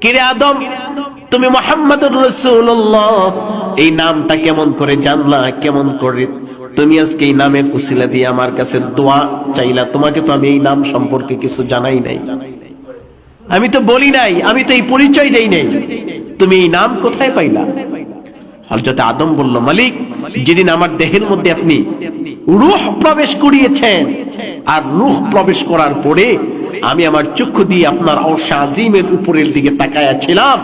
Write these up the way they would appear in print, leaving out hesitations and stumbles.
কিরে আদম, তুমি মুহাম্মদুর রাসূলুল্লাহ এই নামটা কেমন করে জানলা? কেমন করে তুমি আজকে এই নামের উসিলা দিয়ে আমার কাছে দোয়া চাইলা? তোমাকে তো আমি এই নাম সম্পর্কে কিছু জানাই নাই, আমি তো বলি নাই, আমি তো এই পরিচয় দেই নাই, তুমি এই নাম কোথায় পাইলা? হযরত আদম বলল, মালিক, যেদিন আমার দেহের মধ্যে আপনি রূহ প্রবেশ করিয়েছেন, আর রূহ প্রবেশ করার পরে আমি আমার চক্ষু দিয়ে আপনার আরশ আজিমের উপরের দিকে তাকায়া ছিলাম,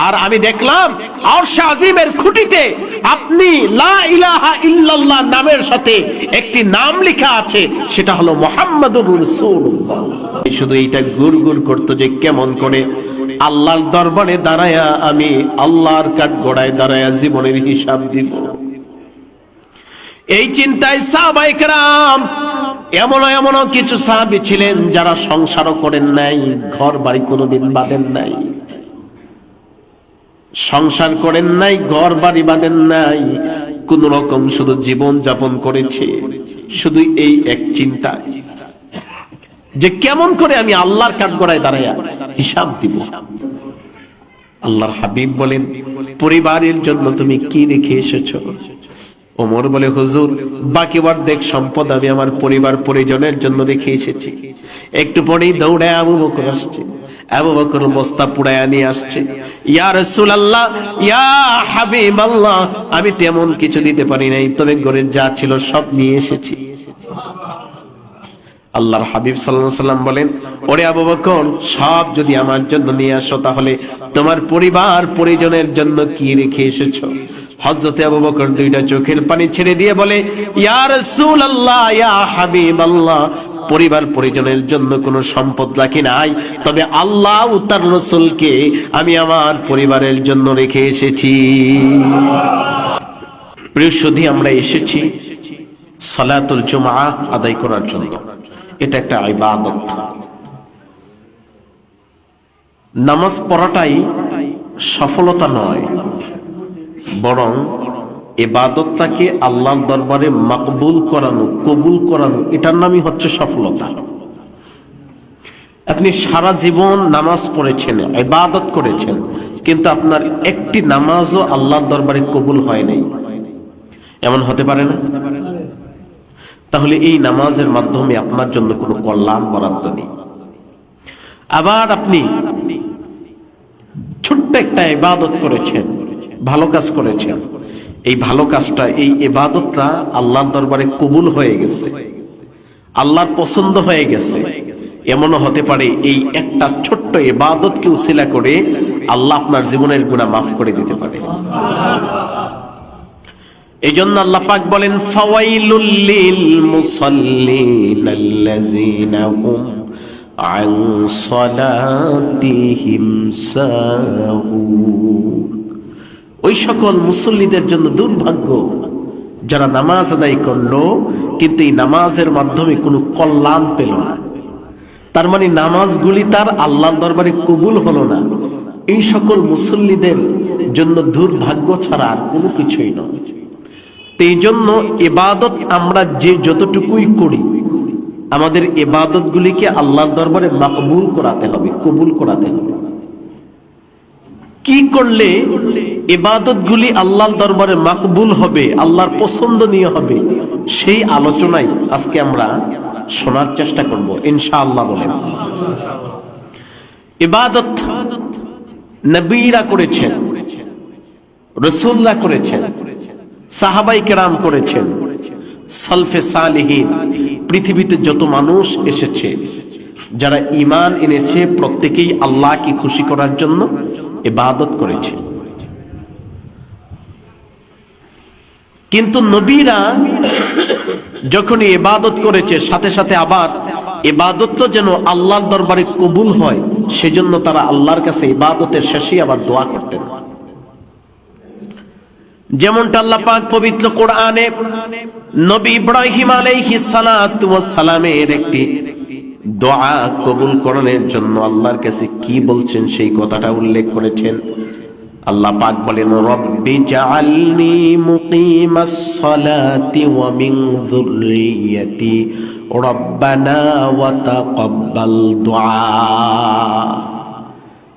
আর আমি দেখলাম আরশ আজিমের খুঁটিতে আপনি লা ইলাহা ইল্লাল্লাহ নামের সাথে একটি নাম লেখা আছে, সেটা হলো মুহাম্মাদুর রাসূলুল্লাহ। শুধু এইটা গুড়গুড় করতো যে কেমন করে আল্লাহর দরবারে দাঁড়ায়া আমি আল্লাহর কাঠগড়ায় দাঁড়ায়া জীবনের হিসাব দিব। এই চিন্তায় সাহাবায়ে কেরাম, এমন কিছু সাহাবী ছিলেন যারা সংসারও করেন নাই, ঘর বাড়ি কোনোদিন বাঁধেন নাই, সংসার করেন নাই, ঘর বাড়ি বাঁধেন নাই, কোন রকম শুধু জীবন যাপন করেছে শুধু এই এক চিন্তা যে কেমন করে আমি আল্লাহর কাঠগড়ায় দাঁড়ায়া হিসাব দিব। আল্লাহর হাবিব বলেন, পরিবারের জন্য তুমি কি রেখে এসেছো? ওমর বলে, হুজুর, বাকি অর্ধেক সম্পদ আমি আমার পরিবার পরিজনের জন্য রেখে এসেছি। একটু পরেই দৌড়ায় আবু বকর আসছে, আবু বকর বস্তা পুড়ায়া নিয়ে আসছে। ইয়া রাসূলুল্লাহ, ইয়া হাবিবাল্লাহ, আমি তেমন কিছু দিতে পারি নাই, তবে ঘরের যা ছিল সব নিয়ে এসেছি। আল্লাহর হাবিব সাল্লাল্লাহু আলাইহি ওয়াসাল্লাম বলেন, ওরে আবু বকর, সব যদি আমার জন্য নিয়ে আসো, তাহলে তোমার পরিবার পরিজনের জন্য কি রেখে এসেছো? হযরত আবু বকর দুইটা চোখের পানি ছেড়ে দিয়ে বলে, ইয়া রাসূলুল্লাহ, ইয়া হাবিবাল্লাহ, পরিবার পরিজনের জন্য কোনো সম্পদ রাখি নাই, তবে আল্লাহ ও তার রাসূলকে আমি আমার পরিবারের জন্য রেখে এসেছি। প্রিয় সুধী, আমরা এসেছি সালাতুল জুমআ আদায় করার জন্য। এটা একটা ইবাদত। নামাজ পড়াটাই সফলতা নয়, বরং ইবাদতটাকে আল্লাহর দরবারে মাকবুল করানো, কবুল করানো, এটার নামই হচ্ছে সফলতা। আপনি সারা জীবন নামাজ পড়েছেন, ইবাদত করেছেন, কিন্তু আপনার একটি নামাজও আল্লাহর দরবারে কবুল হয় নাই, এমন হতে পারে না? তাহলে এই নামাজের মাধ্যমে আপনার জন্য কোনো কল্যাণ বরাদ্দ নেই। আবার আপনি ছোট্ট একটা ইবাদত করেছেন, ভালো কাজ করেছেন, এই ভালো কাজটা, এই ইবাদতটা আল্লাহর দরবারে কবুল হয়ে গেছে, আল্লাহর পছন্দ হয়ে গেছে। এমনও হতে পারে এই একটা ছোট্ট ইবাদতকে উসিলা করে আল্লাহ আপনার জীবনের গুনাহ মাফ করে দিতে পারে। এজন্য আল্লাহ পাক বলেন, ফাওয়াইলুল লিল মুসাল্লিন আল্লাযিনা হুম আন সালাতিহিম সাহুন। ওই সকল মুসল্লিদের জন্য দুর্ভাগ্য যারা নামাজ আদায় করলো কিন্তু এই নামাজের মাধ্যমে কোনো কল্যাণ পেল না। তার মানে নামাজগুলি তার আল্লাহর দরবারে কবুল হলো না। এই সকল মুসল্লিদের জন্য দুর্ভাগ্য ছাড়া আর কোনো কিছুই নয়। এই জন্য ইবাদত আমরা যে যতটুকুই করি, আমাদের ইবাদত গুলিকে আল্লাহর দরবারে মাকবুল করাতে হবে, কবুল করাতে হবে। কি করলে ইবাদত গুলি আল্লাহর দরবারে মাকবুল হবে, আল্লাহর পছন্দনীয় হবে, সেই আলোচনাই আজকে আমরা শোনার চেষ্টা করব ইনশাআল্লাহ। বলেন, ইবাদত নবীরা করেছেন, রাসূলুল্লাহ করেছেন, সাহাবায়ে কেরাম করেছেন, সালফে সালেহীন, পৃথিবীতে যত মানুষ এসেছে যারা ঈমান এনেছে, প্রত্যেকেই আল্লাহকে খুশি করার জন্য ইবাদত করেছে। কিন্তু নবীরা যখন ইবাদত করেছে, সাথে সাথে আবার ইবাদতটা যেন আল্লাহর দরবারে কবুল হয়, সেজন্য তারা আল্লাহর কাছে ইবাদতের শেষে আবার দোয়া করতেন। যেমনটা আল্লাহ পাক পবিত্র কোরআনে নবী ইব্রাহিম আলাইহিস সালাতু ওয়াস সালামের একটি দোয়া কবুল করানোর জন্য আল্লাহর কাছে কি বলছেন সেই কথাটা উল্লেখ করেছেন। আল্লাহ পাক বলেন, রব্বি জাআলনি মুকিমাস সালাতি ওয়া মিন যুররিয়্যাতি রব্বানা ওয়া তাকাব্বাল দুআ।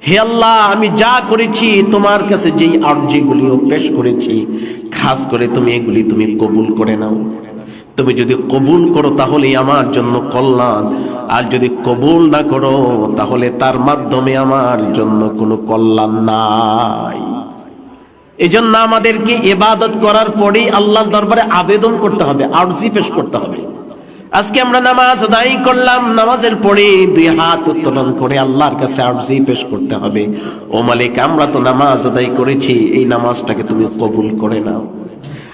হে আল্লাহ, আমি যা করেছি তোমার কাছে যেই আরজিগুলিও পেশ করেছি, খাস করে তুমি এগুলি তুমি কবুল করে নাও। তুমি যদি কবুল করো তাহলে আমার জন্য কল্যাণ, আর যদি কবুল না করো তাহলে তার মাধ্যমে আমার জন্য কোনো কল্যাণ নাই। এজন্য আমাদেরকে ইবাদত করার পরেই আল্লাহর দরবারে আবেদন করতে হবে, আরজি পেশ করতে হবে। আজকে আমরা নামাজ আদায় করলাম, নামাজের পরে দুই হাত উত্তোলন করে আল্লাহর কাছে আরজি পেশ করতে হবে, ও মালিক, আমরা তো নামাজ আদায় করেছি, এই নামাজটাকে তুমি কবুল করে নাও।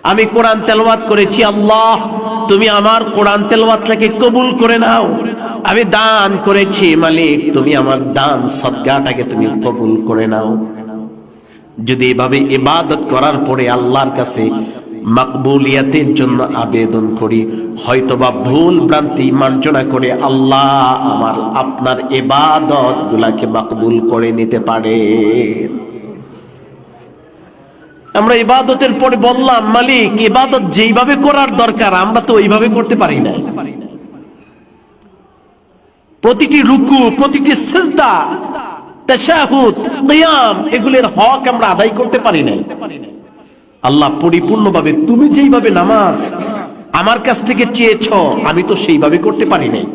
আমি কোরআন তেলাওয়াত করেছি, আল্লাহ তুমি আমার কোরআন তেলাওয়াতটাকে কবুল করে নাও। আমি দান করেছি, মালিক তুমি আমার দান সদকাটাকে তুমি কবুল করে নাও। যদি এভাবে ইবাদত করার পরে আল্লাহর কাছে মাকবুলিয়াতের জন্য আবেদন করি, হয়তোবা ভুল ভ্রান্তি মার্জনা করে আল্লাহ আমার আপনার ইবাদত গুলাকে মাকবুল করে নিতে পারে। আমরা ইবাদতের পরে বললাম, মালিক ইবাদত যেইভাবে করার দরকার আমরা তো ওইভাবে করতে পারি না। প্রতিটি রুকু, প্রতিটি সিজদা, তাশাহুদ, কিয়াম, এগুলোর হক আমরা আদায় করতে পারি না। আল্লাহ পরিপূর্ণভাবে তুমি যেইভাবে নামাজ আমার কাছ থেকে চেয়েছো আমি তো সেইভাবে করতে পারি নাই।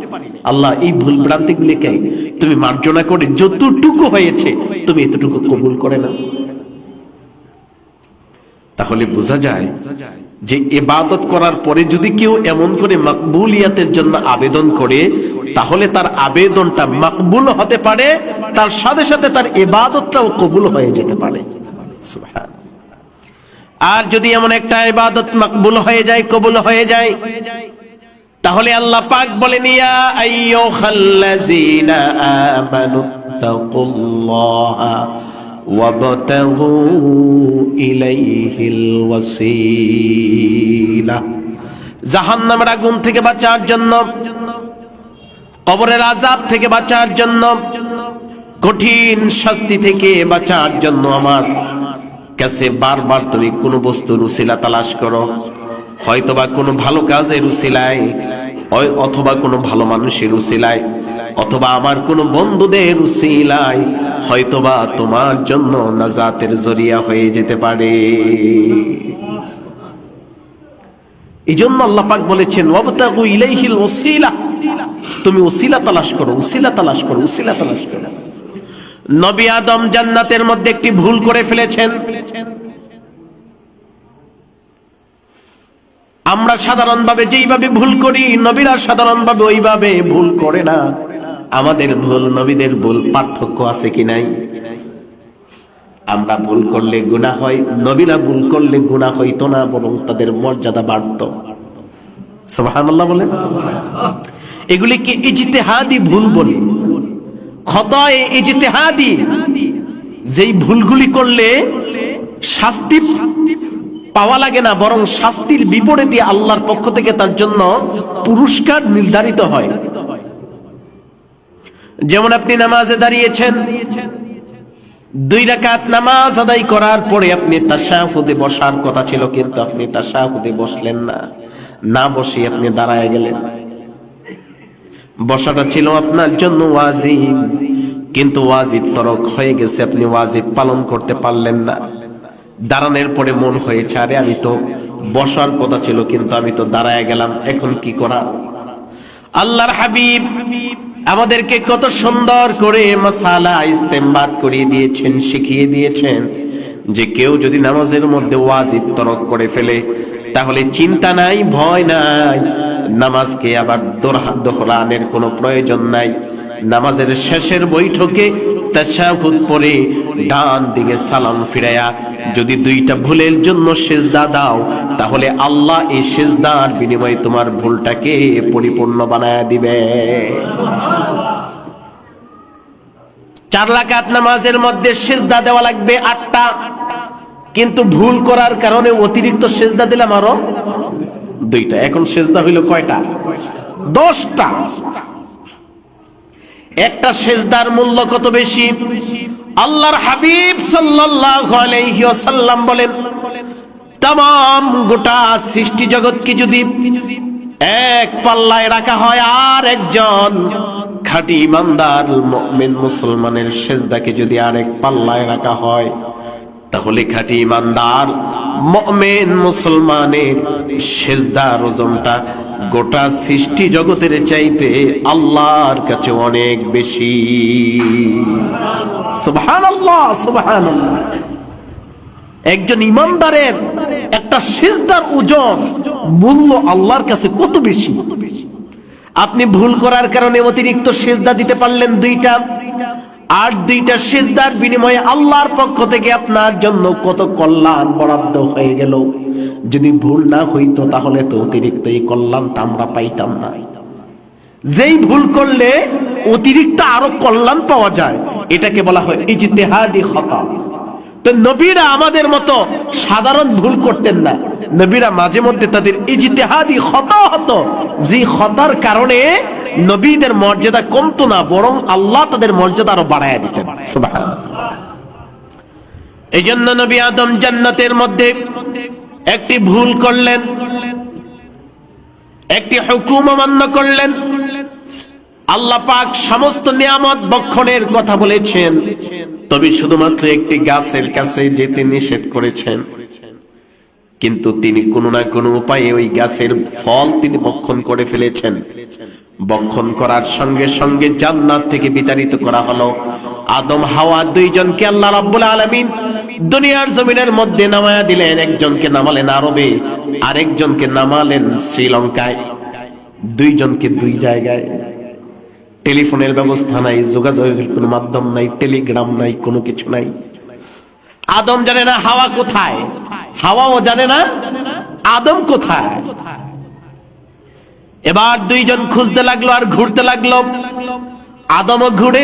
আল্লাহ এই ভুল ভ্রান্তিগুলিকে তুমি মার্জনা করে যতটুকু হয়েছে তুমি এতটুকু কবুল করে নাও। তাহলে বোঝা যায় যে ইবাদত করার পরে যদি কেউ এমন করে মাকবুলিয়াতের জন্য আবেদন করে, তাহলে তার আবেদনটা মাকবুল হতে পারে, তার সাথে সাথে তার ইবাদতটাও কবুল হয়ে যেতে পারে। সুবহানাল্লাহ। আর যদি এমন একটা ইবাদত মাকবুল হয়ে যায়, কবুল হয়ে যায়, তাহলে আল্লাহ পাক বলেন, ইয়া আইয়ুহাল্লাযীনা আমানু তাকুল্লাহা ওয়াবতাগু ইলাইহিল ওয়াসিলা। জাহান্নামের আগুন থেকে বাঁচার জন্য, কবরের আযাব থেকে বাঁচার জন্য, কঠিন শাস্তি থেকে বাঁচার জন্য আমার কাছে বারবার তুমি কোন বস্তুর উসিলা তালাশ করো, হয়তোবা কোনো ভালো কাজের উসিলায়, অথবা কোনো ভালো মানুষের উসিলায়, অথবা আমার কোনো বন্ধুদের উসিলায়, হয়তোবা তোমার জন্য নাজাতের জরিয়া হয়ে যেতে পারে। এই জন্য আল্লাহ পাক বলেছেন, ওয়াবতাগু ইলাইহিল ওয়াসিলা, তুমি উসিলা তালাশ করো, উসিলা তালাশ করো, উসিলা তালাশ করো। নবী আদম জান্নাতের মধ্যে একটি ভুল করে ফেলেছেন। আমরা সাধারণভাবে যেইভাবে ভুল করি, নবীরা সাধারণভাবে ওইভাবে ভুল করে না। আমাদের ভুল নবীদের ভুল পার্থক্য আছে কি নাই? আমরা ভুল করলে গুনাহ হয়, নবীরা ভুল করলে গুনাহ হইতো না, বরং তাদের মর্যাদা বাড়তো। সুবহানাল্লাহ বলেন। এগুলিকে ইজতিহাদি ভুল বলি, খতায়ে ইজতিহাদি। যেই ভুলগুলি করলে শাস্তি পাওয়া লাগে না, বরং শাস্তির বিপরীতে আল্লাহর পক্ষ থেকে তার জন্য পুরস্কার নির্ধারিত হয়। যেমন আপনি নামাজে দাঁড়িয়েছেন, 2 রাকাত নামাজ আদায় করার পরে আপনি তাশাহুদে বসার কথা ছিল, কিন্তু আপনি তাশাহুদে বসলেন না, না বসে আপনি দাঁড়ায় গেলেন। বসাটা ছিল আপনার জন্য ওয়াজিব, কিন্তু ওয়াজিব তরক হয়ে গেছে, আপনি ওয়াজিব পালন করতে পারলেন না। দাঁড়ানোর পরে মন হয়েছে, আরে আমি তো বসার কথা ছিল, কিন্তু আমি তো দাঁড়ায় গেলাম, এখন কি করা? আল্লাহর হাবিব আমাদেরকে কত সুন্দর করে মাসালা ইস্তেমবাদ করিয়ে দিয়েছেন, শিখিয়ে দিয়েছেন যে কেউ যদি নামাজের মধ্যে ওয়াজিব তরক করে ফেলে তাহলে চিন্তা নাই, ভয় নাই, নামাজকে আবার দোহরানোর কোনো প্রয়োজন নাই। নামাজের শেষের বৈঠকে তাশাহুদ পড়ে ডান দিকে সালাম ফিরায়া যদি 2টা ভুলের জন্য সিজদা দাও, তাহলে আল্লাহ এই সিজদার বিনিময়ে তোমার ভুলটাকে পরিপূর্ণ বানায়া দিবে। 4 রাকাত নামাজের মধ্যে সিজদা দেওয়া লাগবে 8টা, কিন্তু ভুল করার কারণে অতিরিক্ত সিজদা দিলাম আরো 2টা। এখন সিজদা হইল কয়টা? 10টা। একটা সিজদার মূল্য কত বেশি? আল্লাহর হাবিব সাল্লাল্লাহু আলাইহি ওয়াসাল্লাম বলেন, तमाम গোটা সৃষ্টি জগৎকে যদি এক পাল্লায় রাখা হয় আর একজন খাঁটি ইমানদার মুমিন মুসলমানের সেজদাকে যদি আরেক পাল্লায় রাখা হয়, তাহলে খাঁটি ইমানদার মুমিন মুসলমানের সেজদার ওজনটা গোটা সৃষ্টি জগতের চাইতে আল্লাহর কাছে অনেক বেশি। সুবহানাল্লাহ, সুবহানাল্লাহ। একজন ইমানদারের একটা সিজদার ওজন মূল্য আল্লাহর কাছে কত বেশি। আপনি ভুল করার কারণে অতিরিক্ত সিজদা দিতে পারলেন দুইটা, আর দুইটা সিজদার বিনিময়ে আল্লাহর পক্ষ থেকে আপনার জন্য কত কল্যাণ বরাদ্দ হয়ে গেল। যদি ভুল না হইতো তাহলে তো অতিরিক্ত এই কল্যাণটা আমরা পাইতাম না। যেই ভুল করলে অতিরিক্ত আরো কল্যাণ পাওয়া যায়, এটাকে বলা হয় ইজতিহাদি খতা। তো নবীরা আমাদের মতো সাধারণ ভুল করতেন না, নবীরা মাঝে মধ্যে তাদের ইজতিহাদি খতা হতো, যে খতার কারণে নবীদের মর্যাদা কমতো না, বরং আল্লাহ তাদের মর্যাদা আরো বাড়ায় দিতেন। সুবহানাল্লাহ। এই জন্য নবী আদম জান্নাতের মধ্যে একটি ভুল করলেন, একটি হুকুম অমান্য করলেন। আল্লাহ পাক সমস্ত নিয়ামত বক্ষণের কথা বলেছেন, তবে শুধুমাত্র একটি গাছের কাছে যেতে নিষেধ করেছেন। কিন্তু তিনি কোনো না কোনো উপায়ে ওই গাছের ফল তিনি ভক্ষণ করে ফেলেছেন। ভক্ষণ করার সঙ্গে সঙ্গে জান্নাত থেকে বিতাড়িত করা হলো। আদম হাওয়া দুইজনকে আল্লাহ রাব্বুল আলামিন দুনিয়ার জমিনের মধ্যে নামায়া দিলেন। একজনকে নামালেন আরবে, আরেকজনকে নামালেন শ্রীলঙ্কায়। দুইজনকে দুই জায়গায়। টেলিফোনের ব্যবস্থা নাই, যোগাযোগের কোনো মাধ্যম নাই, টেলিগ্রাম নাই, কোনো কিছু নাই। আদম জানে না হাওয়া কোথায়, হাওয়াও জানে না আদম কোথায়। এবার দুইজন খুঁজতে লাগলো আর ঘুরতে লাগলো। আদমও ঘুরে,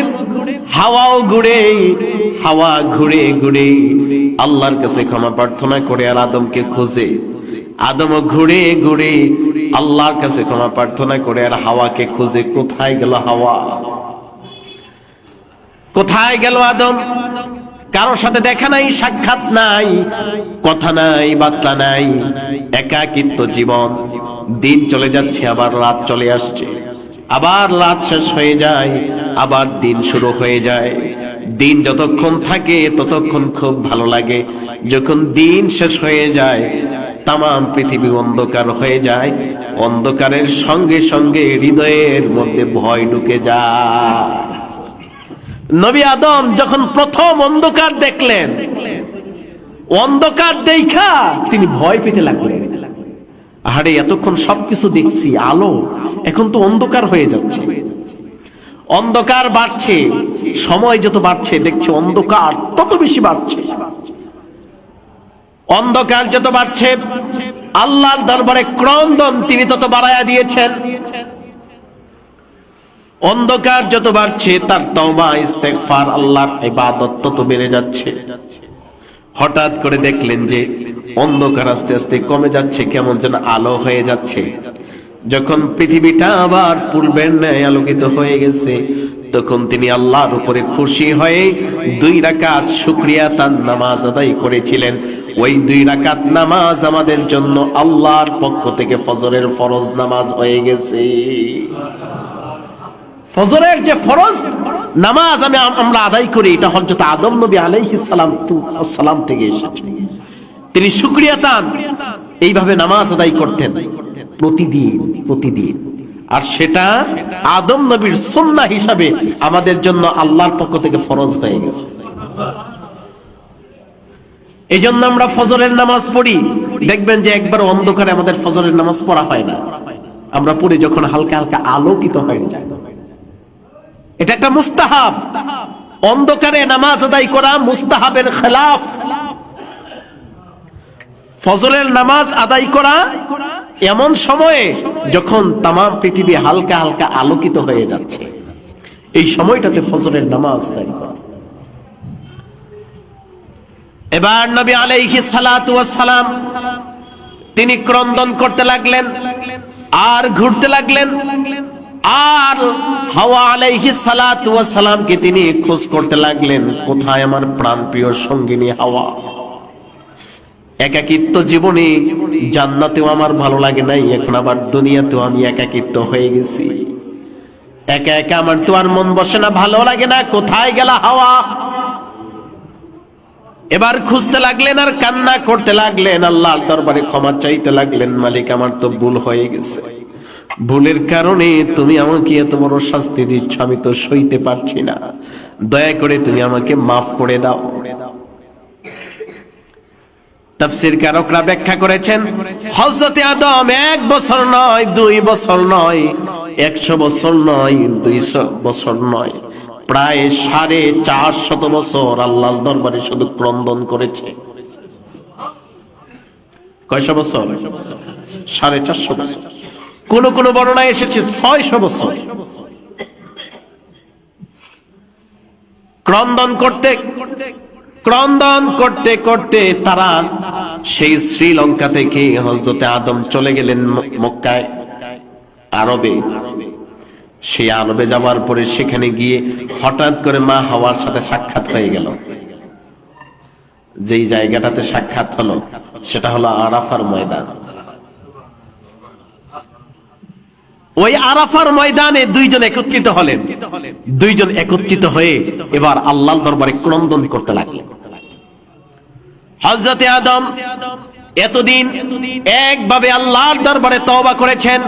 হাওয়াও ঘুরে। হাওয়া ঘুরে ঘুরে আল্লাহর কাছে ক্ষমা প্রার্থনা করে আর আদমকে খোঁজে। আদমও ঘুরে ঘুরে আল্লাহর কাছে ক্ষমা প্রার্থনা করে আর হাওয়াকে খুঁজে। কোথায় গেল হাওয়া, কোথায় গেল আদম? কারোর সাথে দেখা নাই, সাক্ষাৎ নাই, কথা নাই, বার্তা নাই, একাকিত্ব জীবন। দিন চলে যাচ্ছে, আবার রাত চলে আসছে, আবার রাত শেষ হয়ে যায়, আবার দিন শুরু হয়ে যায়। দিন যতক্ষণ থাকে ততক্ষণ খুব ভালো লাগে, যখন দিন শেষ হয়ে যায় তামাম পৃথিবী অন্ধকার হয়ে যায়। অন্ধকারের সঙ্গে সঙ্গে হৃদয়ের মধ্যে ভয় ঢুকে যায়। নবী আদম যখন প্রথম অন্ধকার দেখলেন, অন্ধকার দেখা তিনি ভয় পেতে লাগলেন। আরে এতক্ষণ সবকিছু দেখছি আলো, এখন তো অন্ধকার হয়ে যাচ্ছে। অন্ধকার বাড়ছে, সময় যত বাড়ছে দেখছে অন্ধকার তত বেশি বাড়ছে। অন্ধকার যত বাড়ছে আল্লাহর দরবারে ক্রন্দন তিনি তত বাড়ায়া দিয়েছেন। অন্ধকার যত বাড়ছে তার তওবা ইস্তেগফার আল্লাহর ইবাদত তত বেড়ে যাচ্ছে। হঠাৎ করে দেখলেন যে অন্ধকার আস্তে আস্তে কমে যাচ্ছে, কেমন যেন আলো হয়ে যাচ্ছে। যখন পৃথিবীটা আবার পূর্বের ন্যায় আলোকিত হয়ে গেছে, তখন তিনি আল্লাহর উপরে খুশি হয়ে 2 রাকাত শুকরিয়া তার নামাজ আদায় করেছিলেন। ওই 2 রাকাত নামাজ আমাদের জন্য আল্লাহর পক্ষ থেকে ফজরের ফরজ নামাজ হয়ে গেছে। ফজরের যে ফরজ নামাজ আমরা আদায় করি, এটা হযরত আদম নবী আলাইহিস সালাম থেকে এসেছে। তিনি শুকরিয়া তান এইভাবে নামাজ আদায় করতেন প্রতিদিন। আর সেটা আদম নবীর সুন্নাহ হিসাবে আমাদের জন্য আল্লাহর পক্ষ থেকে ফরজ হয়ে গেছে। এই জন্য আমরা ফজরের নামাজ পড়ি, দেখবেন যে একবার অন্ধকারে আমাদের ফজরের নামাজ পড়া হয় না। আমরা পড়ি যখন হালকা হালকা আলোকিত হয়ে যায়। এটা একটা মুস্তাহাব। অন্ধকারে নামাজ আদায় করা মুস্তাহাবের খেলাফ। ফজরের নামাজ আদায় করা এমন সময়ে যখন তামাম পৃথিবী হালকা হালকা আলোকিত হয়ে যাচ্ছে, এই সময়টাতে ফজরের নামাজ আদায় করা। এবার নবী আলাইহিস সালাতু ওয়াস সালাম তিনি ক্রন্দন করতে লাগলেন আর ঘুরতে লাগলেন। আর হাওয়া আলাইহিস সালাতু ওয়াস সালামকে তিনি খোঁজ করতে লাগলেন, কোথায় আমার প্রাণপ্রিয় সঙ্গিনী হাওয়া? একাকিত্ব জীবনে, জান্নাতেও আমার ভালো লাগে নাই, এখন আবার দুনিয়াতেও আমি একাকিত্ব হয়ে গেছি। একা একা আমার তো আর মন বসে না, ভালো লাগে না, কোথায় গেল হাওয়া? এবার খুঁজতে লাগলেন আর কান্না করতে লাগলেন, আল্লাহর দরবারে ক্ষমা চাইতে লাগলেন, মালিক আমার তো ভুল হয়ে গেছে, ভুলের কারণে তুমি আমাকে এত বড় শাস্তি দিচ্ছ, আমি তো সইতে পারছি না, দয়া করে তুমি আমাকে মাফ করে দাও। তাফসীর কারকরা ব্যাখ্যা করেছেন, হযরত আদম 1 বছর নয়, 2 বছর নয়, 100 বছর নয়, 200 বছর নয়, প্রায় 450 বছর আল্লাহর দরবারে শুধু ক্রন্দন করেছে। কয়শো বছর? 450 বছর। কোন কোন বর্ণনায় এসেছে 600 বছর ক্রন্দন করতে করতে তারা সেই শ্রীলঙ্কা থেকে হযরত আদম চলে গেলেন মক্কায়, আরবে। সেই আরবে যাওয়ার পরে সেখানে গিয়ে হঠাৎ করে মা হাওয়ার সাথে সাক্ষাৎ হয়ে গেল। যেই জায়গাটাতে সাক্ষাৎ হলো সেটা হলো আরাফার ময়দান। ওই আরাফার ময়দানে দুইজন একত্রিত হলেন। দুইজন একত্রিত হয়ে এবার আল্লাহর দরবারে ক্রন্দন করতে লাগলেন। হযরত আদম এতদিন একভাবে আল্লাহর দরবারে তওবা করেছেন,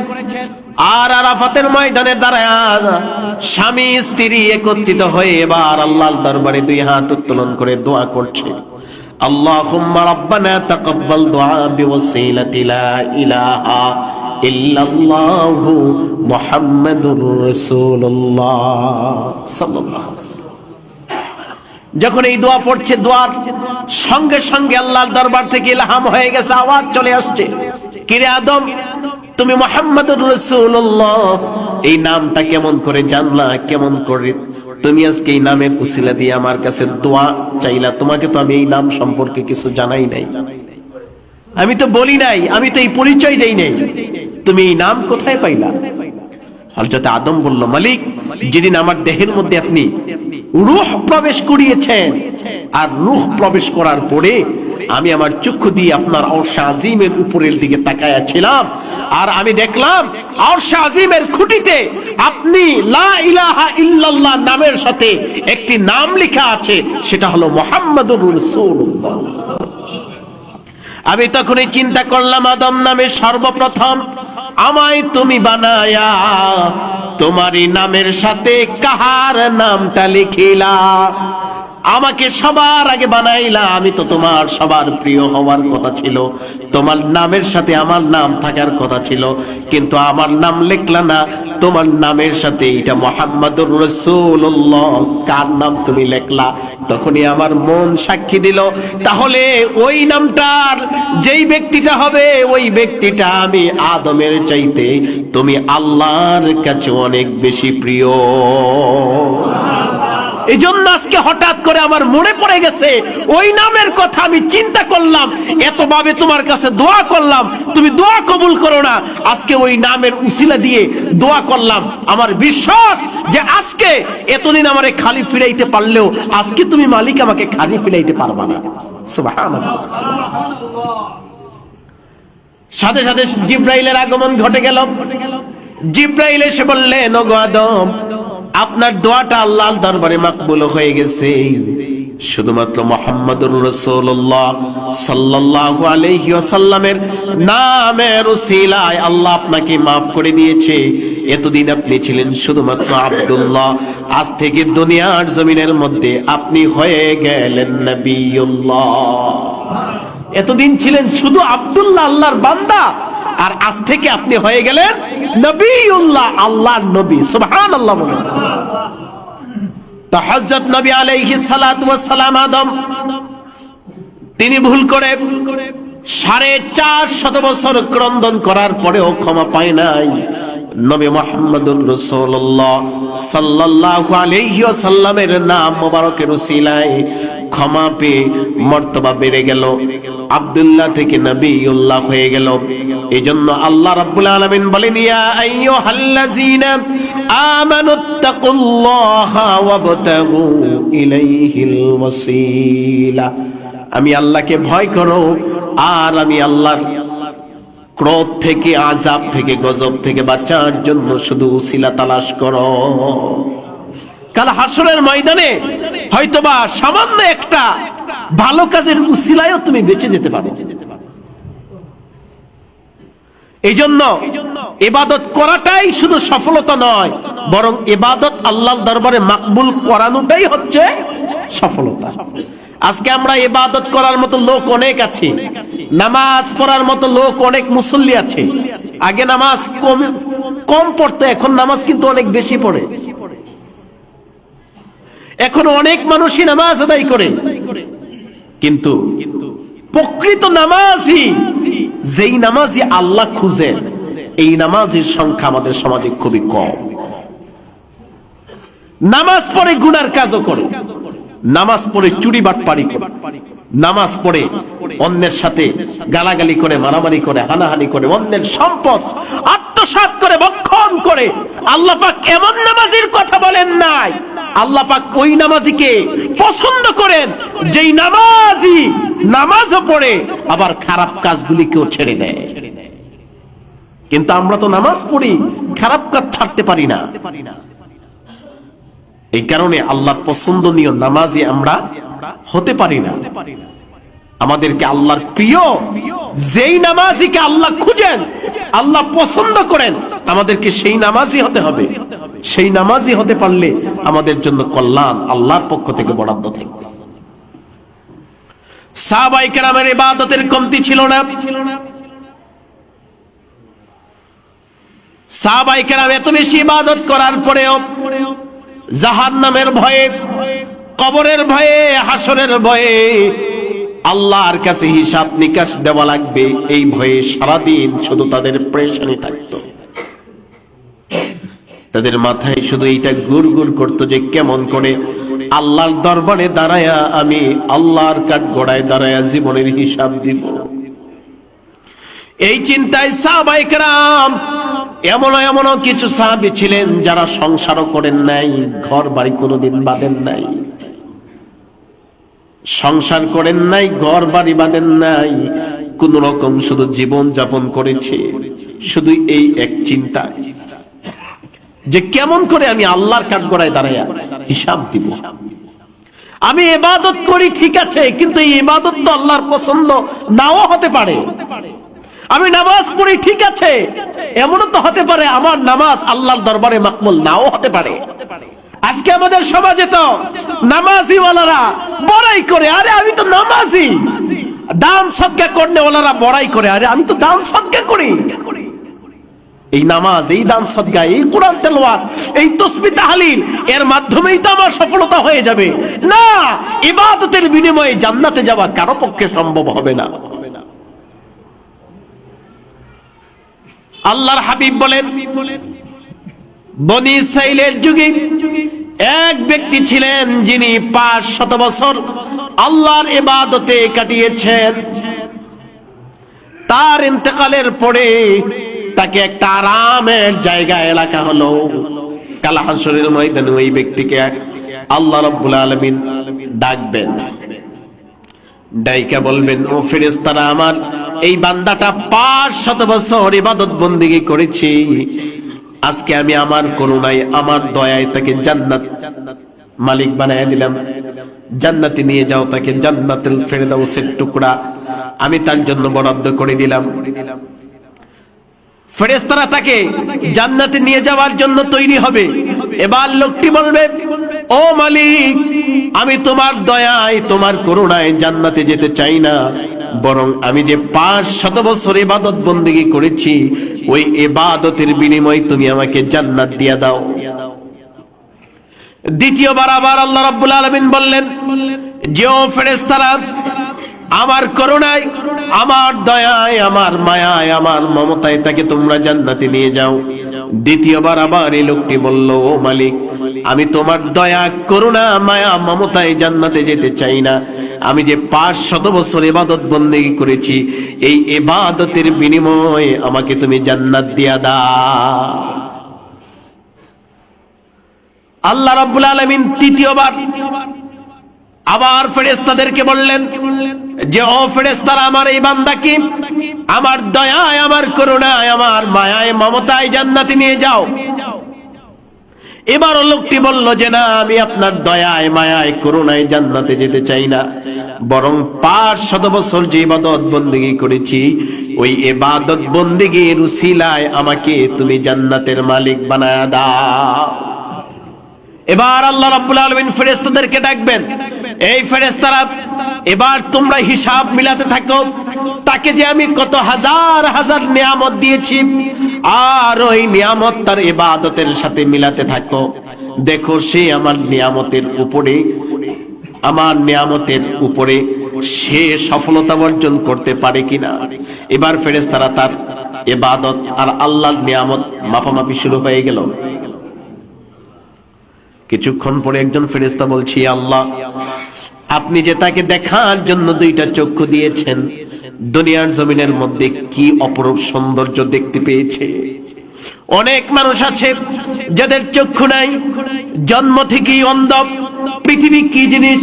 আর আরাফাতের ময়দানে দাঁড়ায় স্বামী স্ত্রী একত্রিত হয়ে এবার আল্লাহর দরবারে 2 হাত উত্তোলন করে দোয়া করছে, আল্লাহুম্মা রাব্বানা তাকাব্বাল দুআ বিওয়াসিলাতি লা ইলাহা ইল্লাল্লাহু মুহাম্মাদুর রাসূলুল্লাহ সাল্লাল্লাহু আলাইহি ওয়াসাল্লাম। যখন এই দোয়া পড়ছে, দোয়ার সঙ্গে সঙ্গে আল্লাহর দরবার থেকে ইলহাম হয়ে গেছে, আওয়াজ চলে আসছে, কিরে আদম, তুমি মুহাম্মাদুর রাসূলুল্লাহ এই নামটা কেমন করে জানলা, কেমন করে তুমি আজকে এই নামের উসিলা দিয়ে আমার কাছে দোয়া চাইলা? তোমাকে তো আমি এই নাম সম্পর্কে কিছু জানাই নাই, আমি তো বলি নাই, আমি তো এই পরিচয় দেই নাই, তুমি এই নাম কোথায় পাইলা? হযরত আদম বলল, মালিক, যেদিন আমার দেহের মধ্যে আপনি রূহ প্রবেশ করিয়েছেন, আর রূহ প্রবেশ করার পরে আমি আমার চক্ষু দিয়ে আপনার আরশ আজিমের উপরের দিকে তাকায়া ছিলাম, আর আমি দেখলাম আরশ আজিমের খুঁটিতে আপনি লা ইলাহা ইল্লাল্লাহ নামের সাথে একটি নাম লেখা আছে, সেটা হলো মুহাম্মাদুর রাসূলুল্লাহ। আমি তখনই চিন্তা করলাম, আদম নামে সর্বপ্রথম আমায় তুমি বানায়া তোমারই নামের সাথে কাহার নামটা লিখিলা? আমাকে সবার আগে বানাইলা, আমি তো তোমার সবার প্রিয় হওয়ার কথা ছিল, তোমার নামের সাথে আমার নাম থাকার কথা ছিল, কিন্তু আমার নাম লিখলা না, তোমার নামের সাথে এটা মুহাম্মাদুর রাসূলুল্লাহ কার নাম তুমি লিখলা? তখনই আমার মন সাক্ষী দিল, তাহলে ওই নামটার যেই ব্যক্তিটা হবে, ওই ব্যক্তিটা আমি আদমের চাইতে তুমি আল্লাহর কাছে অনেক বেশি প্রিয়। এই জন্য আজকে হঠাৎ করে আমার মনে পড়ে গেছে ওই নামের কথা, আমি চিন্তা করলাম, এতভাবে তোমার কাছে দোয়া করলাম, তুমি দোয়া কবুল করো না, আজকে ওই নামের উসিলা দিয়ে দোয়া করলাম। আমার বিশ্বাস যে আজকে এতদিন আমারে খালি ফিরাইতে পারলেও আজকে তুমি মালিক আমাকে খালি ফিরাইতে পারবা না। সুবহানাল্লাহ। সাথে সাথে জিবরাইলের আগমন ঘটে গেল। জিবরাইল এসে বললেন, ওগো আদম, আপনার দোয়াটা আল্লাহর দরবারে মাকবুল হয়ে গেছে, শুধুমাত্র মুহাম্মাদুর রাসূলুল্লাহ সাল্লাল্লাহু আলাইহি ওয়াসাল্লামের নামের উসিলায় আল্লাহ আপনাকে maaf করে দিয়েছে। এতদিন আপনি ছিলেন শুধুমাত্র আব্দুল্লাহ, আজ থেকে দুনিয়ার জমিনের মধ্যে আপনি হয়ে গেলেন নবিয়ুল্লাহ। এতদিন ছিলেন শুধু আব্দুল্লাহ, আল্লাহর বান্দা, আর আজ থেকে আপনি হয়ে গেলেন নবিয়ুল্লাহ, আল্লাহর নবী। সুবহানাল্লাহ। তো হযরত নবী আলাইহিস সালাতু ওয়াস সালাম আদম, তিনি ভুল করে 450 বছর ক্রন্দন করার পরেও ক্ষমা পায় নাই। নবী মুহাম্মদুর রাসূলুল্লাহ সাল্লাল্লাহু আলাইহি ওয়াসাল্লামের নাম মোবারকের উসিলায় ক্ষমা পেয়ে মর্তবা বেড়ে গেল, আব্দুল্লাহ থেকে নবিয়ুল্লাহ হয়ে গেল। এজন্য আল্লাহ রাব্বুল আলামিন বলেন, ইয়া আইয়ুহাল্লাযীনা আমানুত্তাকুল্লাহা ওয়াবতাগু ইলাইহিল ওয়াসিলা। আমি আল্লাহকে ভয় করো, আর আমি আল্লাহর ক্রোধ থেকে, আযাব থেকে, গজব থেকে বাঁচার জন্য শুধু উসিলা তালাশ করো। কাল হাসরের ময়দানে হয়তোবা সামান্য একটা ভালো কাজের উসিলায়ও তুমি বেঁচে যেতে পারো। এই জন্য ইবাদত করাটাই শুধু সফলতা নয়, বরং ইবাদত আল্লাহর দরবারে মাকবুল করানোটাই হচ্ছে সফলতা। আজকে আমরা ইবাদত করার মতো লোক অনেক আছে, নামাজ পড়ার মতো লোক অনেক মুসল্লি আছে। আগে নামাজ কম পড়তো, এখন নামাজ কিন্তু অনেক বেশি পড়ে। এখন অনেক মানুষই নামাজ আদায় করে, কিন্তু প্রকৃত নামাজি, যেই নামাজি আল্লাহ খুঁজে, এই নামাজের সংখ্যা আমাদের সমাজে খুবই কম। নামাজ পড়ে গুনার কাজও করে, নামাজ পড়ে চুরি বাটপারি করে, নামাজ পড়ে অন্যের সাথে গালাগালি করে, মারামারি করে, হানাহানি করে, অন্যের সম্পদ আত্মসাৎ করে, ভক্ষণ করে। আল্লাহ পাক এমন নামাজির কথা বলেন নাই। আল্লাহ পাক ওই নামাজিকে পছন্দ করেন যেই নামাজি নামাজও পড়ে আবার খারাপ কাজগুলিকেও ছেড়ে দেয়। কিন্তু আমরা তো নামাজ পড়ি, খারাপ কাজ ছাড়তে পারি না। এই কারণে আল্লাহর পছন্দনীয় নামাজি আমরা হতে পারি না। আমাদেরকে আল্লাহর প্রিয় যেই নামাজিকে আল্লাহ খুঁজেন, আল্লাহ পছন্দ করেন, আমাদেরকে সেই নামাজি হতে হবে। সেই নামাজি হতে পারলে আমাদের জন্য কল্যাণ আল্লাহর পক্ষ থেকে বরাদ্দ থাকবে। সাহাবায়ে কেরামের ইবাদতের কমতি ছিল না। সাহাবায়ে কেরাম এত বেশি ইবাদত করার পরেও জাহান্নামের ভয়ে, কবরের ভয়ে, হাসরের ভয়ে, আল্লাহর কাছে হিসাব নিকাশ দেওয়া লাগবে, এই ভয়ে সারাদিন শুধু তাদের পেরেশানি থাকতো। তাদের মাথায় শুধু এইটা গুড়গুড় করতো যে কেমন করে আল্লাহর দরবারে দাঁড়ায়া আমি আল্লাহর কাঠগড়ায় দাঁড়ায়া জীবনের হিসাব দিব। এই চিন্তায় সাহাবায়ে কেরাম, এমনও কিছু সাহাবী ছিলেন যারা সংসারও করেন নাই, ঘর বাড়ি কোনোদিন বাঁধেন নাই, সংসার করেন নাই, ঘর বাড়ি বাঁধেন নাই, কোন রকম শুধু জীবন যাপন করেছে শুধু এই এক চিন্তা যে কেমন করে আমি আল্লাহর কাঠগড়ায় দাঁড়ায়া হিসাব দিব। আমি ইবাদত করি ঠিক আছে, কিন্তু এই ইবাদত তো আল্লাহর পছন্দ নাও হতে পারে। আমি নামাজ পড়ি ঠিক আছে, এমনও তো হতে পারে আমার নামাজ আল্লাহর দরবারে মাকবুল নাও হতে পারে। আজকে আমাদের সমাজে তো নামাজিওয়ালারা বড়াই করে, আরে আমি তো নামাজি। দান সদকা করনেওয়ালারা বড়াই করে, আরে আমি তো দান সদকা করি। এই নামাজ, এই দান সদকা, এই কোরআন তেলাওয়াত, এই তাসবিহ তাহলিল, এর মাধ্যমেই তো আমার সফলতা হয়ে যাবে। না, ইবাদতের বিনিময়ে জান্নাতে যাওয়া কারো পক্ষে সম্ভব হবে না। আল্লাহর হাবিব বলেন, বনি ইসরাইলের যুগে এক ব্যক্তি ছিলেন যিনি 500 বছর আল্লাহর ইবাদতে কাটিয়েছেন। তার ইন্তেকালের পরে তাকে একটা আরামের জায়গা এলাকা হলো। কাল হাসরের ময়দানে ওই ব্যক্তিকে আল্লাহ রাব্বুল আলামিন ডাকবেন, ডাইকা বলবেন, ও ফেরেশতারা, আমার এই বান্দাটা 500 বছর ইবাদত বন্দেগী করেছে, আজকে আমি আমার করুণায়, আমার দয়ায় তাকে জান্নাত মালিক বানায় দিলাম। জান্নাতে নিয়ে যাও, তাকে জান্নাতুল ফেরদাউসের টুকরা আমি তার জন্য বরাদ্দ করে দিলাম। ফেরেশতারা তাকে জান্নাতে নিয়ে যাওয়ার জন্য তৈরি হবে। এবার লোকটি বলবে, ও মালিক, আমি তোমার দয়ায়, তোমার করুণায় জান্নাতে যেতে চাই না, বরং আমি যে 500 বছর ইবাদত বন্দেগী করেছি, ওই ইবাদতের বিনিময়ে তুমি আমাকে জান্নাত দিয়ে দাও। দ্বিতীয়বার আবার আল্লাহ রাব্বুল আলামিন বললেন যে, ও ফেরেশতারা, আমার করুণায়, আমার দয়ায়, আমার মায়ায়, আমার মমতায় তাকে তোমরা জান্নাতে নিয়ে যাও। দ্বিতীয়বার আবার এই লোকটি বলল, ও মালিক, আমি তোমার দয়া, করুণা, মায়া, মমতায় জান্নাতে যেতে চাই না, আমি যে 500 বছর ইবাদত বন্দেগী করেছি, এই ইবাদতের বিনিময়ে আমাকে তুমি জান্নাত দিয়া দাও। আল্লাহ রাব্বুল আলামিন তৃতীয়বার আবার ফেরেশতাদেরকে বললেন যে, ও ফেরেশতারা, আমার এই বান্দাকে আমার দয়ায়, আমার করুণায়, আমার মায়ায়, মমতায় জান্নাতে নিয়ে যাও। এবারও লোকটি বলল যে না, আমি আপনার দয়ায়, মায়ায়, করুণায় জান্নাতে যেতে চাই না, বরং 500 বছর যে ইবাদত বন্দেগী করেছি, ওই ইবাদত বন্দেগীর উসিলায় আমাকে তুমি জান্নাতের মালিক বানায়া দাও। এবার আল্লাহ রাব্বুল আলামিন ফেরেশতাদেরকে ডাকবেন, এই ফেরেশতারা, এবার তোমরা হিসাব মিলাতে থাকো, তাকে যে আমি কত হাজার হাজার নিয়ামত দিয়েছি, আর ওই নিয়ামত তার ইবাদতের সাথে মিলাতে থাকো। দেখো সে আমার নিয়ামতের উপরে সে সফলতা অর্জন করতে পারে কিনা। এবার ফেরেশতারা তার ইবাদত আর আল্লাহর নিয়ামত মাপামাপি শুরু হয়ে গেল। কিছুক্ষণ পরে একজন ফেরেশতা বলছি, আল্লাহ, আপনি যে তাকে দেখার জন্য 2টা চক্ষু দিয়েছেন, দুনিয়ার জমিনের মধ্যে কি অপরূপ সৌন্দর্য দেখতে পেয়েছে। অনেক মানুষ আছে যাদের চক্ষু নাই, জন্ম থেকেই অন্ধ। পৃথিবী কি জিনিস,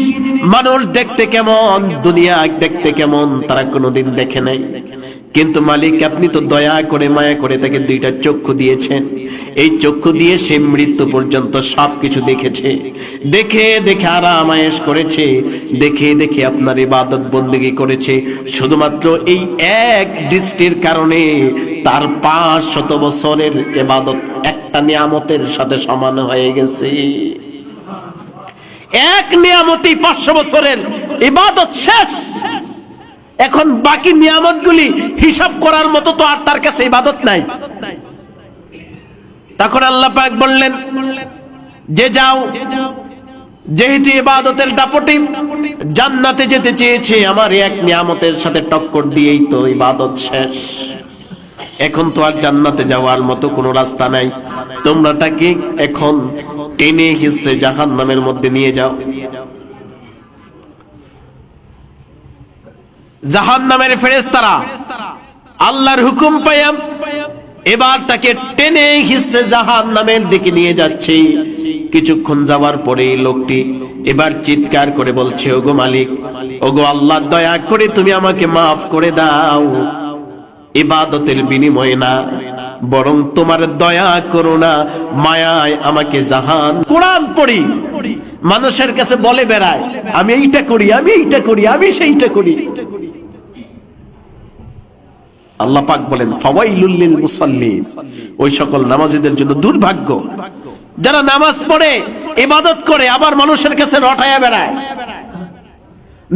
মানুষ দেখতে কেমন, দুনিয়া দেখতে কেমন, তারা কোনোদিন দেখে নাই। কিন্তু মালিক আপনি তো দয়া করে, মায়া করে তাকে 2টা চক্ষু দিয়েছেন। এই চক্ষু দিয়ে সে মৃত্যু পর্যন্ত সবকিছু দেখেছে, দেখে দেখে আরাম আয়েশ করেছে, দেখে দেখে আপনার ইবাদত বন্দেগী করেছে। শুধুমাত্র এই এক দৃষ্টির কারণে তার 500 বছরের ইবাদত একটা নিয়ামতের সাথে সমান হয়ে গেছে। এক নিয়ামতেই 500 বছরের ইবাদত শেষ। এখন বাকি নিয়ামতগুলি হিসাব করার মতো তো আর তার কাছে ইবাদত নাই। তখন আল্লাহ পাক বললেন যে যাও, যেহেতু ইবাদতের দাপটে জান্নাতে যেতে চেয়েছে, আমার এক নিয়ামতের সাথে টক্কর দিয়েই তো ইবাদত শেষ। এখন তো আর জান্নাতে যাওয়ার মতো কোনো রাস্তা নাই। তোমরা তাকে এখন টেনে হিসে জাহান্নামের মধ্যে নিয়ে যাও। জাহান্নামের ফেরেশতারা আল্লাহর হুকুম পাইয়া এবার তাকে টেনে হিসে জাহান্নামের দিকে নিয়ে যাচ্ছে। কিছুক্ষণ যাওয়ার পরে লোকটি এবার চিৎকার করে বলছে, ওগো মালিক, ওগো আল্লাহ, দয়া করে তুমি আমাকে মাফ করে দাও। ইবাদতের বিনিময়ে না, বরং তোমার দয়া করুণা মায়ায় আমাকে জাহান। কোরআন পড়ি, মানুষের কাছে বলে বেড়ায়, আমি এইটা করি, আমি এইটা করি, আমি সেইটা করি। আল্লাহ পাক বলেন, ফাওয়াইলুল লিল মুসাল্লিন, ওই সকল নামাজীদের জন্য দুর্ভাগ্য যারা নামাজ পড়ে, ইবাদত করে, আবার মানুষের কাছে রটায়া বেড়ায়,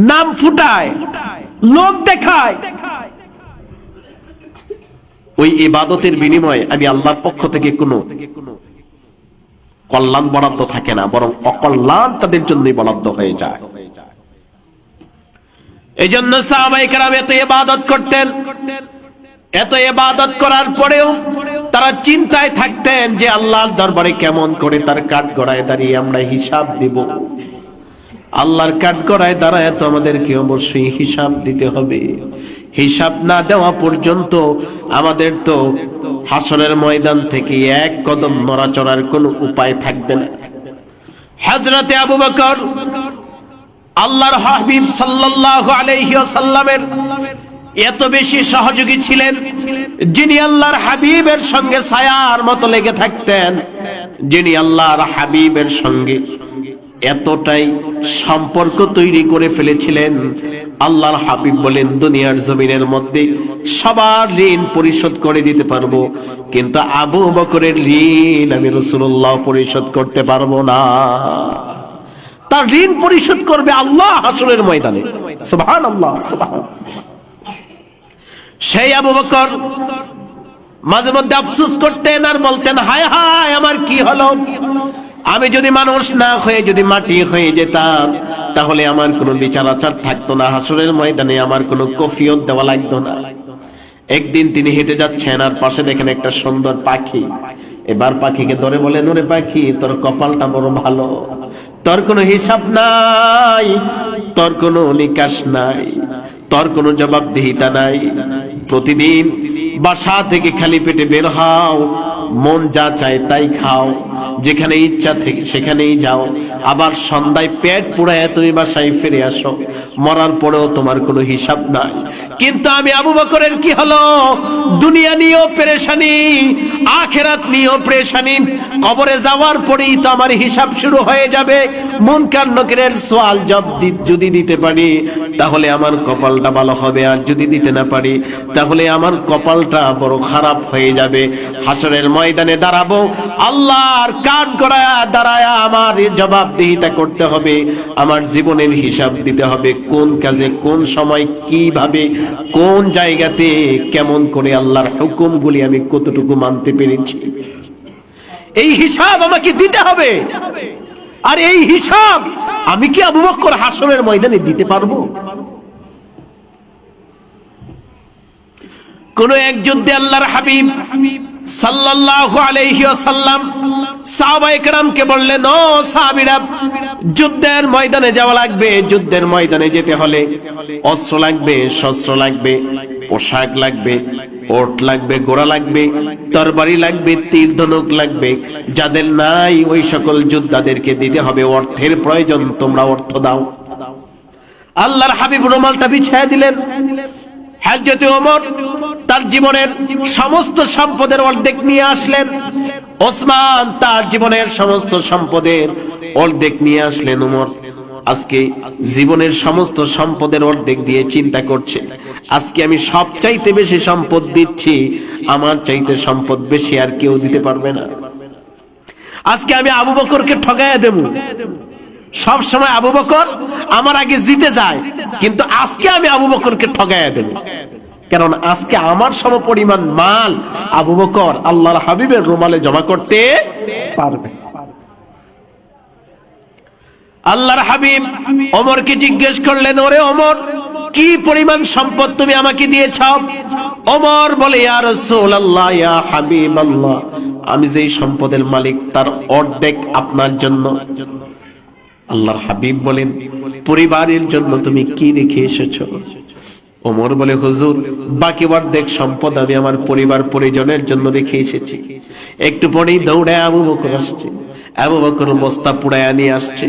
নাম ফুটায়, লোক দেখায়। ওই ইবাদতের বিনিময়ে আমি আল্লাহর পক্ষ থেকে কোনো কল্যাণ বরাদ্দ থাকে না, বরং অকল্যাণ তাদের জন্যই বরাদ্দ হয়ে যায়। এই জন্য সাহাবায়ে কেরাম এত ইবাদত করতেন। এত ইবাদত করার পরেও তারা চিন্তায় থাকতেন যে আল্লাহর দরবারে কেমন করে তার কাঠগড়ায় দাঁড়িয়ে আমরা হিসাব দিব। আল্লাহর কাঠগড়ায় দাঁড়ায় তো আমাদেরকে অবশ্যই হিসাব দিতে হবে। হিসাব না দেওয়া পর্যন্ত আমাদের তো হাসরের ময়দান থেকে এক কদম নড়াচড়ার কোনো উপায় থাকবে না। হযরতে আবু বকর আল্লাহর হাবিব সাল্লাল্লাহু আলাইহি ওয়াসাল্লামের এত বেশি সহযোগী ছিলেন, যিনি আল্লাহর হাবিবের সঙ্গে ছায়ার মতো লেগে থাকতেন, যিনি আল্লাহর হাবিবের সঙ্গে এতটাই সম্পর্ক তৈরি করে ফেলেছিলেন। আল্লাহর হাবিব বলেন, দুনিয়ার জমিনের মধ্যে সবার ঋণ পরিশোধ করে দিতে পারবো, কিন্তু আবু বকরের ঋণ আমি রাসূলুল্লাহ পরিশোধ করতে পারবো না। তার ঋণ পরিশোধ করবে আল্লাহ হাসরের ময়দানে। সুবহানাল্লাহ, সুবহানাল্লাহ। সেই আবু বকর মাঝে মধ্যে আফসোস করতেন আর বলতেন, হায় হায়, আমার কি হলো? আমি যদি মানুষ না হয়ে যদি মাটি হয়ে যেতাম, তাহলে আমার কোনো বিচার আচার থাকতো না, হাসরের ময়দানে আমার কোনো কফিয়ত দেওয়া লাগতো না। একদিন তিনি হেঁটে যাচ্ছেন, আর পাশে দেখেন একটা সুন্দর পাখি। এবার পাখিকে ধরে বলেন, ওরে পাখি, তোর কপালটা বড় ভালো, তোর কোনো হিসাব নাই, তোর কোনো নিকাশ নাই, তোর কোনো জবাবদিহিতা নাই। প্রতিদিন বাসা থেকে খালি পেটে বের হও, মন যা চায় তাই খাও, যেখানে ইচ্ছা থেকে সেখানেই যাও, আবার সন্ধ্যায় পেট পুড়ায় তুমি বাসায় ফিরে আসো, মরার পরেও তোমার কোনো হিসাব নাই। কিন্তু আমি আবু বকরের কি হলো, দুনিয়া নিয়েও পেরেশানি, আখিরাত নিয়েও পেরেশানি। কবরে যাওয়ার পরেই তো আমার হিসাব শুরু হয়ে যাবে। মুনকার নকিরের সওয়াল জবাব যদি দিতে পারি তাহলে আমার কপালটা ভালো হবে, আর যদি দিতে না পারি তাহলে আমার কপালটা বড় খারাপ হয়ে যাবে। হাসরের ময়দানে দাঁড়াবো, আল্লাহর কাঠগড়ায় দাঁড়ায় আমার জবাবদিহিতা করতে হবে, আমার জীবনের হিসাব দিতে হবে, কোন কাজে কোন সময় কিভাবে কোন জায়গাতে কেমন করে আল্লাহর হুকুমগুলি আমি কতটুকু মানতে পেরেছি, এই হিসাব আমাকে দিতে হবে। আর এই হিসাব আমি কি আবু বকর হাসরের ময়দানে দিতে পারবো? কোন এক যুদ্ধে আল্লাহর হাবিব সাল্লাল্লাহু আলাইহি ওয়াসাল্লাম সাহাবায়ে কেরামকে বললেন, ও সাহাবীরা, যুদ্ধের ময়দানে যাওয়া লাগবে। যুদ্ধের ময়দানে যেতে হলে অস্ত্র লাগবে, শস্ত্র লাগবে, পোশাক লাগবে, ওট লাগবে, ঘোড়া লাগবে, তরবারি লাগবে, তীর ধনুক লাগবে। যাদের নাই ওই সকল যোদ্ধাদেরকে দিতে হবে অর্থের প্রয়োজন, তোমরা অর্থ দাও। আল্লাহর হাবিব রুমালটা বিছিয়ে দিলেন। হযরত ওমর তার জীবনের সমস্ত সম্পদের অর্ধেক নিয়ে আসলেন। ওসমান তার জীবনের সমস্ত সম্পদের অর্ধেক নিয়ে আসলেন। ওমর আজকে জীবনের সমস্ত সম্পদের অর্ধেক দিয়ে চিন্তা করছে, আজকে আমি সবচাইতে বেশি সম্পদ দিচ্ছি, আমার চাইতে সম্পদ বেশি আর কেউ দিতে পারবে না। আজকে আমি আবু বকরকে ঠকাইয়া দেব। সব সময় আবু বকর আমার আগে জিতে যায়, কিন্তু আজকে আমি আবু বকরকে ঠকাইয়া দেব, কারণ আজকে আমার সমপরিমাণ মাল আবু বকর আল্লাহর হাবিবের রুমালে জমা করতে পারবে। আল্লাহর হাবিব ওমরকে জিজ্ঞেস করলেন, ওরে ওমর, কি পরিমাণ সম্পদ তুমি আমাকে দিয়েছ? ওমর বলে, ইয়া রাসূলুল্লাহ, ইয়া হাবিবাল্লাহ, আমি যেই সম্পদের মালিক তার অর্ধেক আপনার জন্য। আল্লাহর হাবিব বলেন, পরিবারের জন্য তুমি কি রেখে এসেছো? ওমর বলে, হুজুর, বাকি অর্ধেক সম্পদ আমি আমার পরিবার পরিজনের জন্য রেখে এসেছি। একটু পরেই দৌড়ে আবু বকর আসছে। আবু বকর বস্তা পুড়ায়া নিয়ে আসছে।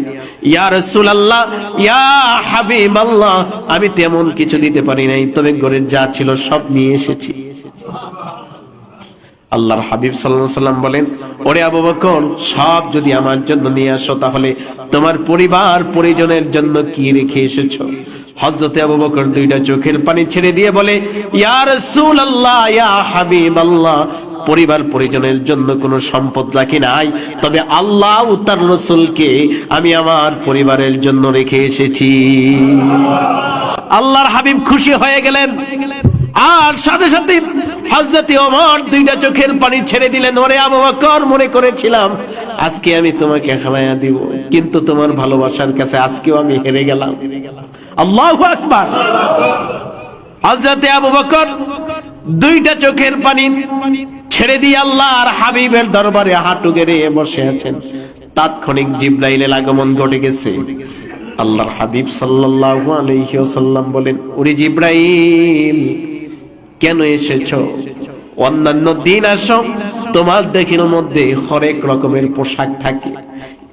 ইয়া রাসূলুল্লাহ, ইয়া হাবিবাল্লাহ, আমি তেমন কিছু দিতে পারি নাই, তবে ঘরে যা ছিল সব নিয়ে এসেছি। আল্লাহর হাবিব সাল্লাল্লাহু আলাইহি ওয়াসাল্লাম বলেন, ওরে আবু বকর, সব যদি আমার জন্য নিয়ে আসো তাহলে তোমার পরিবার পরিজনের জন্য কি রেখে এসেছো? হযরত আবু বকর দুইটা চোখের পানি ছেড়ে দিয়ে বলে, ইয়া রাসূলুল্লাহ, ইয়া হাবিবাল্লাহ, পরিবার পরিজনের জন্য কোনো সম্পদ রাখি নাই, তবে আল্লাহ ও তার রাসূলকে আমি আমার পরিবারের জন্য রেখে এসেছি। আল্লাহর হাবিব খুশি হয়ে গেলেন, আর সাথে সাথে হযরত ওমর দুইটা চোখের পানি ছেড়ে দিলেন। ওরে আবু বকর, মনে করেছিলাম আজকে আমি তোমাকে খাওয়াইয়া দিব, কিন্তু তোমার ভালোবাসার কাছে আজকেও আমি হেরে গেলাম। আল্লাহু আকবার। হযরত আবু বকর দুইটা চোখের পানি ছেড়ে দিয়ে আল্লাহর হাবিবের দরবারে হাঁটু গেড়ে বসে আছেন। তাৎক্ষণিক জিবরাইলের আগমন ঘটে গেছে। আল্লাহর হাবিব সাল্লাল্লাহু আলাইহি ওয়াসাল্লাম বলেন, ওরে জিবরাইল, কেন এসেছো? অন্যান্য দিন আসো, তোমার দেহের মধ্যে হরেক রকমের পোশাক থাকে,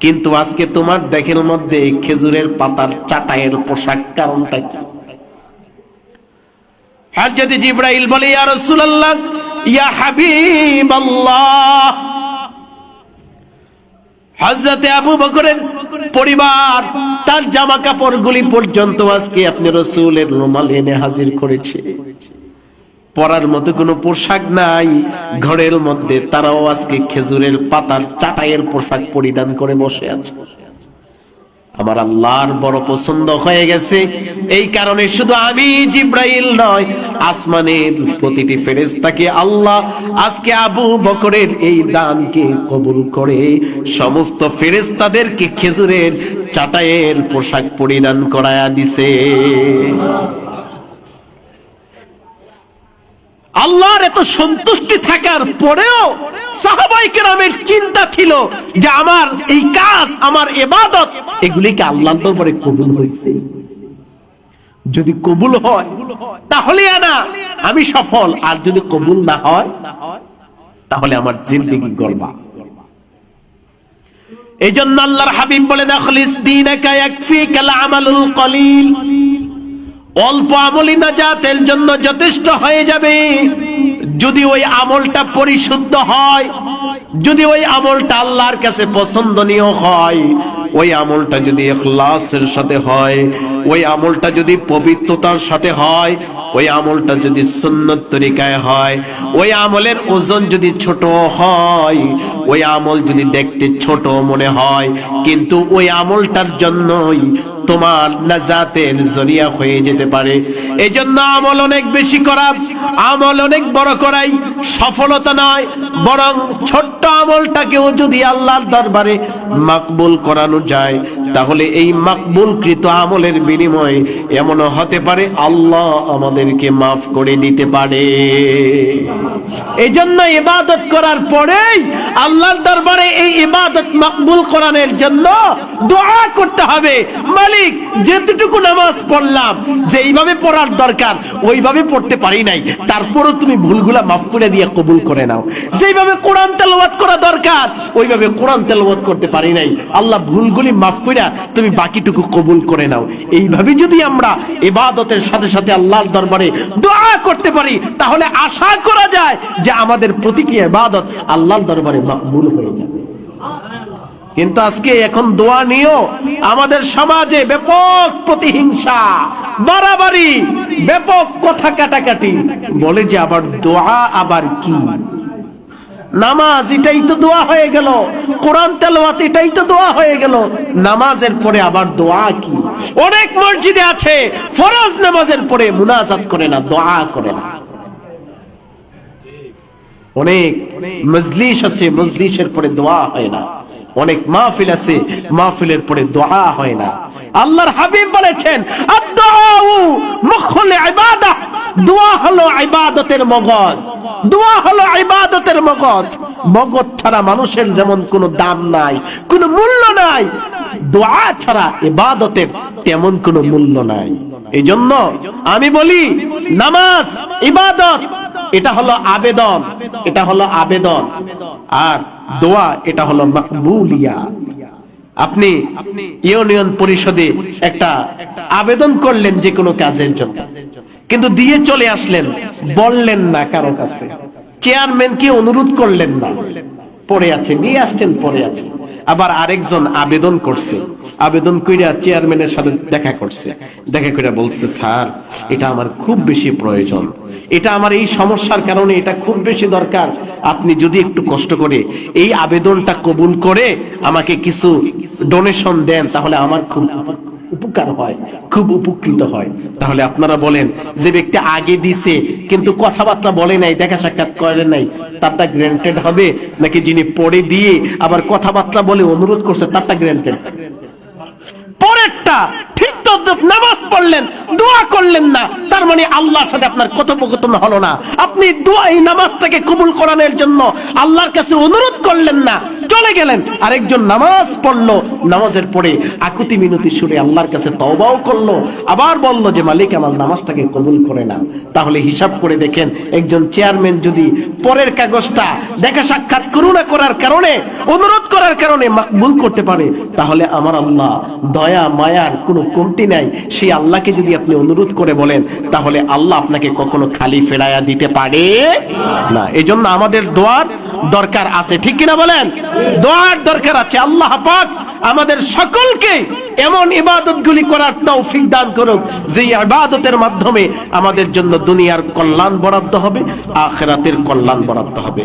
কিন্তু আজকে তোমার দেহের মধ্যে খেজুরের পাতার চাটাইয়ের পোশাক, কারণটা কি? হযরত জিবরাইল বলে, ইয়া রাসূলুল্লাহ, ইয়া হাবিবাল্লাহ, হযরত আবু বকরের পরিবার তার জামা কাপড়গুলি পর্যন্ত আজকে আপনি রাসূলের রুমাল এনে হাজির করেছে। পরার মতো কোনো পোশাক নাই ঘরের মধ্যে, তারাও আজকে খেজুরের পাতার চাটাইয়ের পোশাক পরিধান করে বসে আছে। আমার আল্লাহর বড় পছন্দ হয়ে গেছে। এই কারণে শুধু আমি জিবরাইল নয়, আসমানের প্রতিটি ফেরেশতাকে আল্লাহ আজকে আবু বকরের এই দানকে কবুল করে সমস্ত ফেরেশতাদেরকে খেজুরের চাটাইয়ের পোশাক পরিধান করায়া দিছে। আল্লাহর এত সন্তুষ্টি থাকার পরেও সাহাবায়ে কেরামের চিন্তা ছিল যে আমার এই কাজ, আমার ইবাদত, এগুলিকে আল্লাহর দরবারে কবুল হয়েছে। যদি কবুল হয় তাহলে আমি সফল, আর যদি কবুল না হয় তাহলে আমার জিন্দেগি গর্বা। এইজন্য আল্লাহর হাবিব বলেন আখলিস দীনাকা ইয়াকফিকাল আমালুল কলিল, অল্প আমলই নাজাতের জন্য যথেষ্ট হয়ে যাবে। যদি ওই আমলটা পরিশুদ্ধ হয়, যদি ওই আমলটা আল্লাহর কাছে পছন্দনীয় হয়, ওই আমলটা যদি ইখলাসের সাথে হয়, ওই আমলটা যদি পবিত্রতার সাথে হয়, ওই আমলটা যদি সুন্নত তরিকায় হয়, ওই আমলের ওজন যদি ছোট হয়, ওই আমল যদি দেখতে ছোট মনে হয়, কিন্তু ওই আমলটার জন্যই তোমার নাজাতের জরিয়া হয়ে যেতে পারে। এই জন্য আমল অনেক বেশি করা, আমল অনেক বড় করাই সফলতা নয়, বরং ছোট্ট আমলটাকেও যদি আল্লাহর দরবারে মাকবুল করানো যায়, তাহলে এই মাকবুলকৃত আমলের বিনিময়ে এমনও হতে পারে আল্লাহ আমাদেরকে মাফ করে দিতে পারে। এই জন্য ইবাদত করার পরেই আল্লাহর দরবারে এই ইবাদত মাকবুল করানোর জন্য দোয়া করতে হবে। মালিক, যেতটুকু নামাজ পড়লাম, যে এইভাবে পড়ার দরকার ওইভাবে পড়তে পারি নাই, তারপরও তুমি ভুলগুলা মাফ করে দিয়ে কবুল করে নাও। যেইভাবে কোরআন তেলাওয়াত করা দরকার ওইভাবে কোরআন তেলাওয়াত করতে পারি নাই, আল্লাহ ভুলগুলি মাফ করে তুমি বাকিটুকু কবুল করে নাও। এইভাবে যদি আমরা ইবাদতের সাথে সাথে আল্লাহর দরবারে দোয়া করতে পারি, তাহলে আশা করা যায় যে আমাদের প্রতিটি ইবাদত আল্লাহর দরবারে মাকবুল হয়ে যাবে। কিন্তু আজকে এখন দোয়া নিয়েও আমাদের সমাজে ব্যাপক প্রতিহিংসা, বাড়াবাড়ি, ব্যাপক কথা কাটাকাটি। বলে যে আবার দোয়া আবার কি? নামাজ এটাই তো দোয়া হয়ে গেল, কোরআন তেলাওয়াত এটাই তো দোয়া হয়ে গেল, নামাজের পরে আবার দোয়া কি? অনেক মসজিদে আছে ফরজ নামাজের পরে মুনাজাত করে না, দোয়া করে না। অনেক মজলিস আছে, মজলিসের পরে দোয়া হয় না। অনেক মাহফিল আছে, মাহফিলের পরে দোয়া হয় না। আল্লাহর হাবিব বলেছেন আদ-দুআউ মুখুল ইবাদাহ, দোয়া হলো ইবাদতের মগজ, দোয়া হলো ইবাদতের মগজ। মগজ ছাড়া মানুষের যেমন কোনো দাম নাই, কোনো মূল্য নাই, দোয়া ছাড়া ইবাদতের তেমন কোনো মূল্য নাই। এই জন্য আমি বলি নামাজ ইবাদত, এটা হলো আবেদন, এটা হলো আবেদন, আর দোয়া এটা হলো মাকবুলিয়া। আপনি ইউনিয়ন পরিষদে একটা আবেদন করলেন যে কোনো কাজের জন্য, কিন্তু দিয়ে চলে আসলেন, বললেন না কারো কাছে, চেয়ারম্যানকে অনুরোধ করলেন না, পড়ে আছে, দিয়ে আসছেন পড়ে আছে। আবার আরেকজন আবেদন করছে, আবেদন কইরা চেয়ারম্যানের সাথে দেখা করছে, দেখা কইরা বলছে স্যার এটা আমার খুব বেশি প্রয়োজন, এটা আমার এই সমস্যার কারণে এটা খুব বেশি দরকার, আপনি যদি একটু কষ্ট করে এই আবেদনটা কবুল করে আমাকে কিছু ডোনেশন দেন তাহলে আমার খুব উপকার হয়, খুব উপকৃত হয়। তাহলে আপনারা বলেন যে ব্যক্তি আগে দিছে কিন্তু কথাবার্তা বলে নাই, দেখা সাক্ষাৎ করে নাই, তারটা গ্র্যান্টেড হবে, নাকি যিনি পড়ে দিয়ে আবার কথাবার্তা বলে অনুরোধ করছে তারটা গ্র্যান্টেড? পরেরটা ঠিক তো, নামাজ পড়লেন দোয়া করলেন না, তার মানে আল্লাহর সাথে আপনার কথোপকথন হলো না। আপনি দোয়া এই নামাজটাকে কবুল করানোর জন্য আল্লাহর কাছে অনুরোধ করলেন না, চলে গেলেন। আরেকজন নামাজ পড়লো, নামাজের পরে আকুতি মিনতি সুরে আল্লাহর কাছে তওবাও করলো, আবার বলল যে মালিক আমার নামাজটাকে কবুল করে না। তাহলে হিসাব করে দেখেন, একজন চেয়ারম্যান যদি পরের কাগজটা দেখা সাক্ষাৎ করুণা করার কারণে, অনুরোধ করার কারণে মাকবুল করতে পারে, তাহলে আমার আল্লাহ দয়া মায়ার কোনো কমতি নাই। সেই আল্লাহকে যদি আপনি অনুরোধ করে বলেন, তাহলে আল্লাহ আপনাকে কখনো খালি ফেরাইয়া দিতে পারে না। এজন্য আমাদের দোয়ার দরকার আছে, ঠিক কিনা বলেন? দোয়ার দরকার আছে। আল্লাহ পাক আমাদের সকলকে এমন ইবাদতগুলি করার তৌফিক দান করুক যে ইবাদতের মাধ্যমে আমাদের জন্য দুনিয়ার কল্যাণ বরাদ্দ হবে, আখিরাতের কল্যাণ বরাদ্দ হবে।